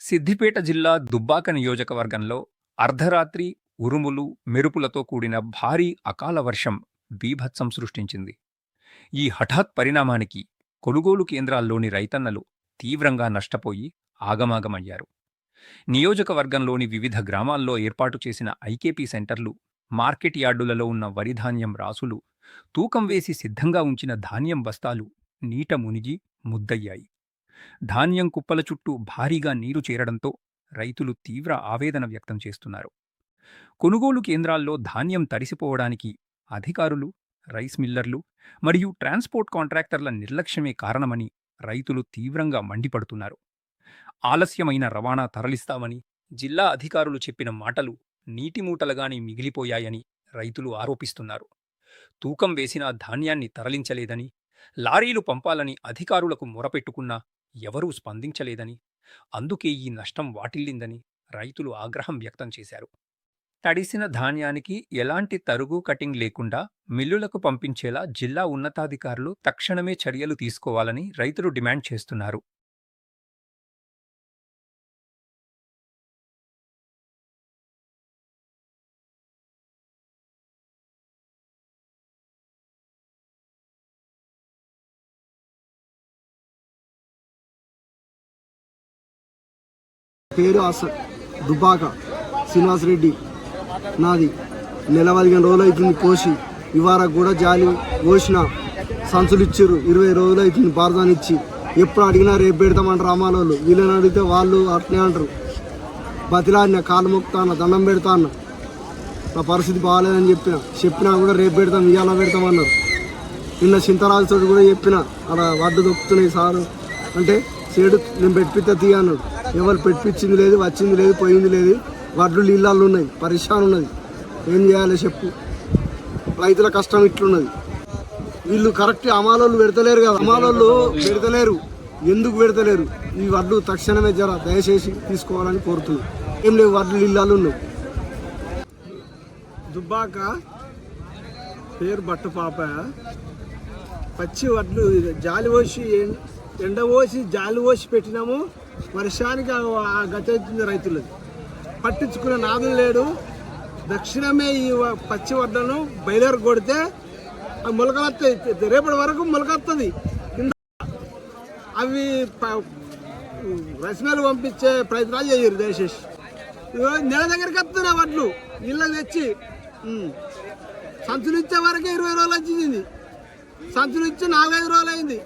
సిద్దిపేట జిల్లా దుబ్బాక నియోజకవర్గంలో అర్ధరాత్రి ఉరుములు, మెరుపులతో కూడిన భారీ అకాల వర్షం బీభత్సం సృష్టించింది. ఈ హఠాత్ పరిణామానికి కొనుగోలు కేంద్రాల్లోని రైతన్నలు తీవ్రంగా నష్టపోయి ఆగమాగమయ్యారు. నియోజకవర్గంలోని వివిధ గ్రామాల్లో ఏర్పాటు చేసిన ఐకేపీ సెంటర్లు, మార్కెట్ యార్డులలో ఉన్న వరిధాన్యం రాసులు, తూకం వేసి సిద్ధంగా ఉంచిన ధాన్యం బస్తాలు నీట మునిగి ముద్దయ్యాయి. ధాన్యం కుప్పల చుట్టూ భారీగా నీరు చేరడంతో రైతులు తీవ్ర ఆవేదన వ్యక్తం చేస్తున్నారు. కొనుగోలు కేంద్రాల్లో ధాన్యం తడిసిపోవడానికి అధికారులు, రైస్ మిల్లర్లు మరియు ట్రాన్స్పోర్ట్ కాంట్రాక్టర్ల నిర్లక్ష్యమే కారణమని రైతులు తీవ్రంగా మండిపడుతున్నారు. ఆలస్యమైన రవాణా తరలిస్తామని జిల్లా అధికారులు చెప్పిన మాటలు నీటిమూటలుగానే మిగిలిపోయాయని రైతులు ఆరోపిస్తున్నారు. తూకం వేసిన ధాన్యాన్ని తరలించలేదని, లారీలు పంపాలని అధికారులకు మొరపెట్టుకున్నా ఎవరూ స్పందించలేదని, అందుకే ఈ నష్టం వాటిల్లిందని రైతులు ఆగ్రహం వ్యక్తం చేశారు. తడిసిన ధాన్యానికి ఎలాంటి తరుగు కటింగ్ లేకుండా మిల్లులకు పంపించేలా జిల్లా ఉన్నతాధికారులు తక్షణమే చర్యలు తీసుకోవాలని రైతులు డిమాండ్ చేస్తున్నారు. పేరు దుబ్బాక శ్రీనివాసరెడ్డి. నాది నెల 15 రోజులు అవుతుంది కోసి. ఇవాళ కూడా జాలి కోసిన సంచులు ఇచ్చారు. 20 రోజులు అవుతుంది బారదాని ఇచ్చి. ఎప్పుడు అడిగినా రేపు పెడతామంటారు రామాలోళ్ళు. వీళ్ళని అడిగితే వాళ్ళు అట్నే అంటారు. బతిలాడిన కాళ్ళు మొక్కుతాను, దండం పెడతాను, నా పరిస్థితి బాగాలేదని చెప్పినా కూడా రేపు పెడతాం, ఇవాళ పెడతామన్నారు. నిన్న చింతరాజుతో కూడా చెప్పిన అలా వడ్డు దొక్కుతున్నాయి సారు అంటే సేడు నేను పెట్టిపిస్తా తీ అన్నాడు. ఎవరు పెట్టిపించింది లేదు, వచ్చింది లేదు, పోయింది లేదు. వడ్లు నీళ్ళల్లో ఉన్నాయి, పరిశాన్ ఉన్నది. ఏం చేయాలి చెప్పు? రైతుల కష్టం ఇట్లున్నది. వీళ్ళు కరెక్ట్ అమాలోళ్ళు పెడతలేరు కదా, అమాలోళ్ళు పెడతలేరు. ఎందుకు పెడతలేరు? ఈ వడ్లు తక్షణమే జర దయచేసి తీసుకోవాలని కోరుతున్నాం. ఏం లేవు, వడ్లు నీళ్ళల్లో ఉన్నాయి. దుబ్బాక పేరు బట్టు పాప. పచ్చి వడ్లు జాలి పోసి ఎండ పోసి జాలి పోసి పెట్టినాము. వర్షానికి గతవుతుంది రైతులది. పట్టించుకునే నాదులు లేడు. దక్షిణమే ఈ పచ్చి వడ్లను బయలుదేరి కొడితే మొలకలు వస్తాయి. రేపటి వరకు మొలకొస్తుంది. అవి రసమేలు పంపించే ప్రయత్నాలు చేయరు దయచేసి. నెల దగ్గరికి వస్తున్నాయి వడ్లు ఇళ్ళకి తెచ్చి. సంచులు ఇచ్చే వరకే 20 రోజులు వచ్చింది. సంచులు ఇచ్చి 4-5 రోజులు అయింది.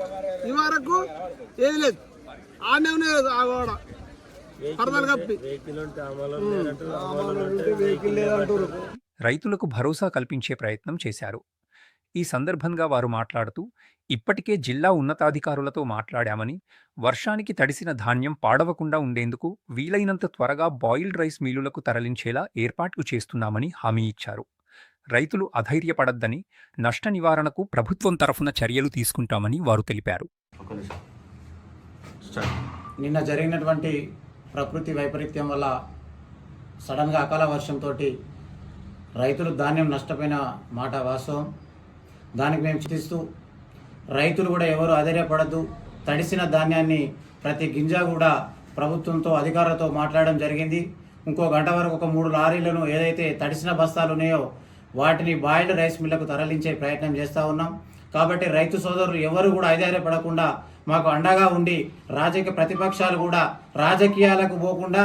ఈ వరకు ఏది లేదు. ఆడనే ఉన్నాయి ఆ గోడ పరదలు కప్పి. రైతులకు భరోసా కల్పించే ప్రయత్నం చేశారు. ఈ సందర్భంగా వారు మాట్లాడుతూ, ఇప్పటికే జిల్లా ఉన్నతాధికారులతో మాట్లాడామని, వర్షానికి తడిసిన ధాన్యం పాడవకుండా ఉండేందుకు వీలైనంత త్వరగా బాయిల్డ్ రైస్ మిల్లులకు తరలించేలా ఏర్పాట్లు చేస్తున్నామని హామీ ఇచ్చారు. రైతులు అధైర్యపడద్దని, నష్ట నివారణకు ప్రభుత్వం తరఫున చర్యలు తీసుకుంటామని వారు తెలిపారు. నిన్న జరిగినటువంటి ప్రకృతి వైపరీత్యం వల్ల సడన్గా అకాల వర్షంతో రైతులు ధాన్యం నష్టపోయిన మాట వాస్తవం. దానికి మేము చింతిస్తూ రైతులు కూడా ఎవరు అధైర్యపడద్దు. తడిసిన ధాన్యాన్ని ప్రతి గింజ కూడా ప్రభుత్వంతో అధికారులతో మాట్లాడడం జరిగింది. ఇంకో గంట వరకు ఒక 3 లారీలను ఏదైతే తడిసిన బస్తాలు ఉన్నాయో వాటిని బాయిల్డ్ రైస్ మిల్లకు తరలించే ప్రయత్నం చేస్తూ ఉన్నాం. కాబట్టి రైతు సోదరులు ఎవరు కూడా అధైర్యపడకుండా మాకు అండగా ఉండి, రాజకీయ ప్రతిపక్షాలు కూడా రాజకీయాలకు పోకుండా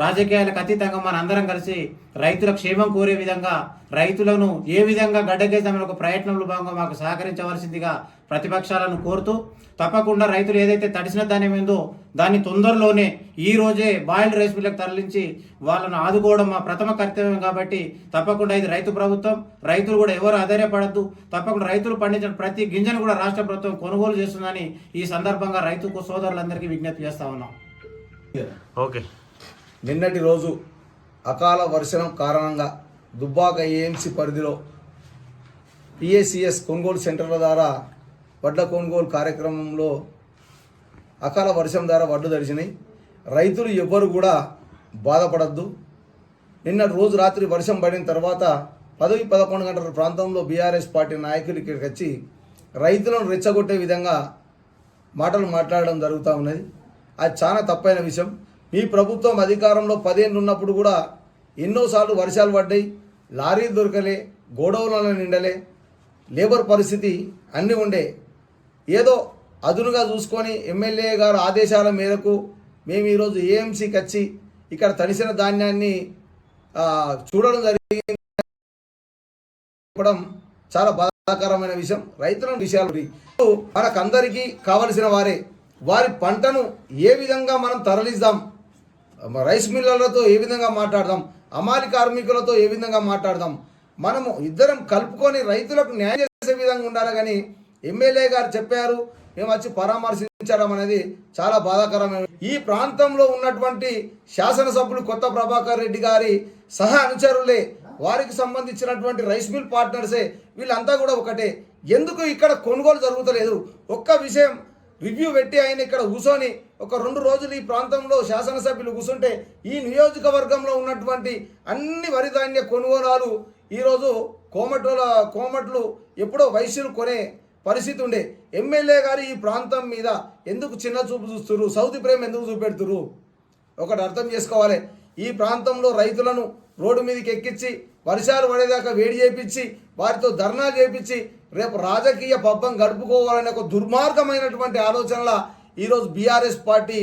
రాజకీయాలకు అతీతంగా మన అందరం కలిసి రైతుల క్షేమం కోరే విధంగా, రైతులను ఏ విధంగా గడ్డకేద్దామని ఒక ప్రయత్నంలో భాగంగా మాకు సహకరించవలసిందిగా ప్రతిపక్షాలను కోరుతూ, తప్పకుండా రైతులు ఏదైతే తడిసిన ధాన్యం ఏందో దాన్ని తొందరలోనే ఈ రోజే బాయిల్డ్ రైస్ మిల్లకు తరలించి వాళ్ళను ఆదుకోవడం మా ప్రథమ కర్తవ్యం. కాబట్టి తప్పకుండా ఇది రైతు ప్రభుత్వం. రైతులు కూడా ఎవరు ఆధారపడద్దు. తప్పకుండా రైతులు పండించిన ప్రతి గింజను కూడా రాష్ట్ర ప్రభుత్వం కొనుగోలు చేస్తుందని ఈ సందర్భంగా రైతు సోదరులందరికీ విజ్ఞప్తి చేస్తా ఉన్నాం. ఓకే. నిన్నటి రోజు అకాల వర్షం కారణంగా దుబ్బాక ఏఎంసీ పరిధిలో పిఏసిఎస్ కొనుగోలు సెంటర్ల ద్వారా వడ్ల కొనుగోలు కార్యక్రమంలో అకాల వర్షం ద్వారా వడ్లు తడిసినాయి. రైతులు ఎవ్వరు కూడా బాధపడద్దు. నిన్న రోజు రాత్రి వర్షం పడిన తర్వాత 10-11 గంటల ప్రాంతంలో బీఆర్ఎస్ పార్టీ నాయకులు ఇక్కడికి వచ్చి రైతులను రెచ్చగొట్టే విధంగా మాటలు మాట్లాడడం జరుగుతూ ఉన్నది. అది చాలా తప్పైన విషయం. మీ ప్రభుత్వం అధికారంలో 10 ఏళ్ళు ఉన్నప్పుడు కూడా ఎన్నోసార్లు వర్షాలు పడ్డాయి, లారీలు దొరకలే, గోడౌన్లలో నిండలే, లేబర్ పరిస్థితి అన్నీ ఉండే. ఏదో అదునుగా చూసుకొని ఎమ్మెల్యే గారు ఆదేశాల మేరకు మేము ఈరోజు ఏఎంసీకి వచ్చి ఇక్కడ తడిసిన ధాన్యాన్ని చూడడం జరిగింది. చాలా బాధాకరమైన విషయం. రైతుల విషయాలు మనకందరికీ కావలసిన వారి పంటను ఏ విధంగా మనం తరలిద్దాం, రైస్ మిల్లర్లతో ఏ విధంగా మాట్లాడదాం, అమాలి కార్మికులతో ఏ విధంగా మాట్లాడదాం, మనము ఇద్దరం కలుపుకొని రైతులకు న్యాయం చేసే విధంగా ఉండాలి. కానీ ఎమ్మెల్యే గారు చెప్పారు, మేము వచ్చి పరామర్శించడం అనేది చాలా బాధాకరమైన. ఈ ప్రాంతంలో ఉన్నటువంటి శాసనసభ్యులు కొత్త ప్రభాకర్ రెడ్డి గారి సహా అనుచరులే, వారికి సంబంధించినటువంటి రైస్ మిల్ పార్ట్నర్సే, వీళ్ళంతా కూడా ఒకటే. ఎందుకు ఇక్కడ కొనుగోలు జరుగుతలేదు? ఒక్క విషయం రివ్యూ పెట్టి ఆయన ఇక్కడ కూర్చొని ఒక 2 రోజులు ఈ ప్రాంతంలో శాసనసభ్యులు కూర్చుంటే ఈ నియోజకవర్గంలో ఉన్నటువంటి అన్ని వరి ధాన్య కొనుగోలాలు ఈరోజు కోమట్లు ఎప్పుడో వైశ్యులు కొనే పరిస్థితి ఉండే. ఎమ్మెల్యే గారు ఈ ప్రాంతం మీద ఎందుకు చిన్న చూపు చూస్తున్నారు? సౌతి ప్రేమ ఎందుకు చూపెడుతున్నారు? ఒకటి అర్థం చేసుకోవాలి. ఈ ప్రాంతంలో రైతులను రోడ్డు మీదకి ఎక్కించి వర్షాలు పడేదాకా వేడి చేయించి వారితో ధర్నాలు చేయించి రేపు రాజకీయ పబ్బం గడుపుకోవాలనే ఒక దుర్మార్గమైనటువంటి ఆలోచనల ఈరోజు బీఆర్ఎస్ పార్టీ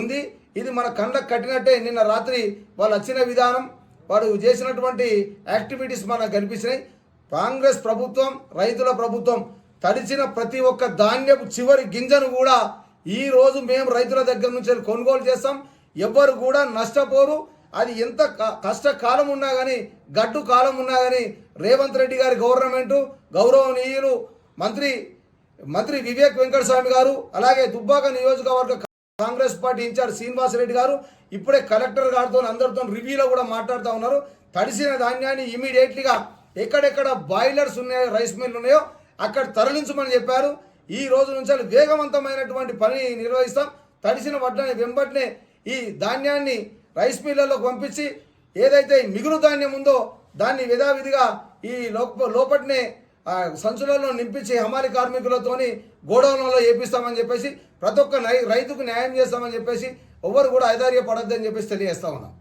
ఉంది. ఇది మన కండకు కట్టినట్టే. నిన్న రాత్రి వాళ్ళు వచ్చిన విధానం, వాడు చేసినటువంటి యాక్టివిటీస్ మనకు కనిపించినాయి. కాంగ్రెస్ ప్రభుత్వం, రైతుల ప్రభుత్వం తడిచిన ప్రతి ఒక్క ధాన్యపు చివరి గింజను కూడా ఈరోజు మేము రైతుల దగ్గర నుంచి కొనుగోలు చేస్తాం. ఎవ్వరు కూడా నష్టపోరు. అది ఎంత కష్టకాలం ఉన్నా కానీ, గడ్డు కాలం ఉన్నా కానీ రేవంత్ రెడ్డి గారి గవర్నమెంటు, గౌరవనీయులు మంత్రి వివేక్ వెంకటస్వామి గారు, అలాగే దుబ్బాక నియోజకవర్గ కాంగ్రెస్ పార్టీ ఇన్ఛార్జ్ శ్రీనివాసరెడ్డి గారు ఇప్పుడే కలెక్టర్ గారితో అందరితో రివ్యూలో కూడా మాట్లాడుతూ ఉన్నారు. తడిసిన ధాన్యాన్ని ఇమీడియట్లీగా ఎక్కడెక్కడ బాయిలర్స్ ఉన్నాయో, రైస్ మిల్లు ఉన్నాయో అక్కడ తరలించమని చెప్పారు. ఈ రోజు నుంచి వేగవంతమైనటువంటి పని నిర్వహిస్తాం. తడిసిన వడ్లని వెంబటనే ఈ ధాన్యాన్ని రైస్ మిల్లర్లకు పంపించి ఏదైతే మిగులు ధాన్యం ఉందో దాన్ని యథావిధిగా ఈ లోపటినే సంచులలో నింపించి హమాలి కార్మికులతోని గోడౌన్లలో వేపిస్తామని చెప్పేసి, ప్రతి ఒక్క రైతుకు న్యాయం చేస్తామని చెప్పేసి, ఎవరు కూడా ఐదార్య పడద్దని చెప్పేసి తెలియజేస్తా ఉన్నాం.